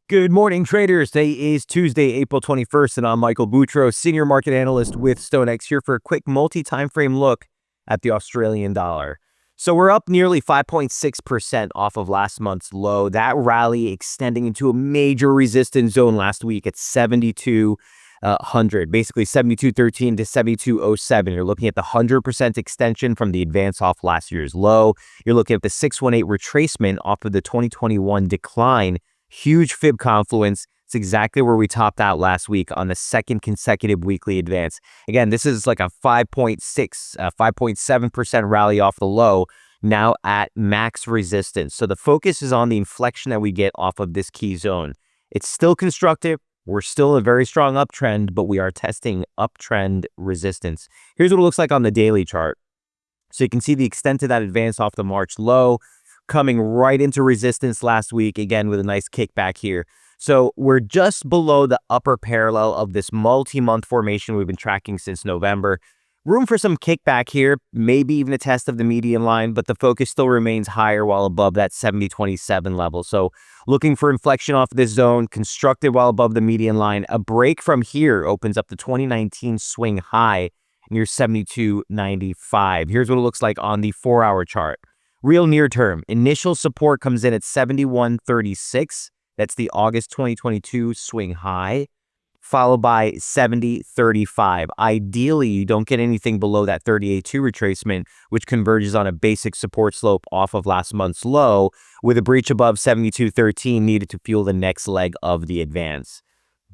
Good morning, traders. Today is Tuesday, April 21st, and I'm Michael Boutros, Senior Market Analyst with StoneX, here for a quick multi-time frame look at the Australian dollar. So we're up nearly 5.6% off of last month's low. That rally extending into a major resistance zone last week at 7,200, basically 7,213 to 7,207. You're looking at the 100% extension from the advance off last year's low. You're looking at the 618 retracement off of the 2021 decline. Huge fib confluence. It's exactly where we topped out last week on the second consecutive weekly advance. Again, this is like a 5.7% rally off the low, now at max resistance. So the focus is on the inflection that we get off of this key zone. It's still constructive. We're still in a very strong uptrend, but we are testing uptrend resistance. Here's what it looks like on the daily chart. So you can see the extent of that advance off the March low, coming right into resistance last week, again with a nice kickback here. So we're just below the upper parallel of this multi-month formation we've been tracking since November. Room for some kickback here, maybe even a test of the median line, but the focus still remains higher while above that 70.27 level. So looking for inflection off this zone, constructed while above the median line. A break from here opens up the 2019 swing high near 72.95. Here's what it looks like on the 4-hour chart. Real near term, initial support comes in at 71.36. That's the August 2022 swing high, followed by 70.35. Ideally, you don't get anything below that 38.2 retracement, which converges on a basic support slope off of last month's low, with a breach above 72.13 needed to fuel the next leg of the advance.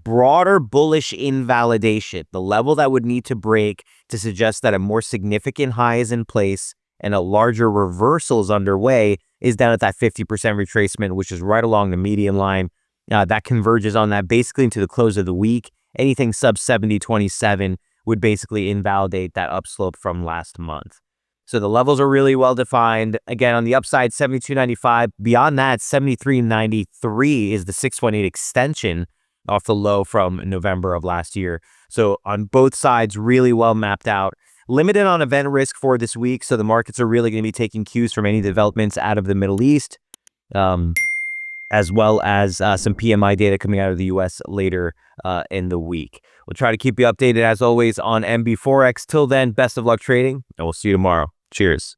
Broader bullish invalidation, the level that would need to break to suggest that a more significant high is in place and a larger reversal is underway, is down at that 50% retracement, which is right along the median line. That converges on that basically into the close of the week. Anything sub 70.27 would basically invalidate that upslope from last month. So the levels are really well defined. Again, on the upside, 72.95. Beyond that, 73.93 is the 618 extension off the low from November of last year. So on both sides, really well mapped out. Limited on event risk for this week, so the markets are really going to be taking cues from any developments out of the Middle East, as well as some PMI data coming out of the U.S. later in the week. We'll try to keep you updated, as always, on MB Forex. Till then, best of luck trading, and we'll see you tomorrow. Cheers.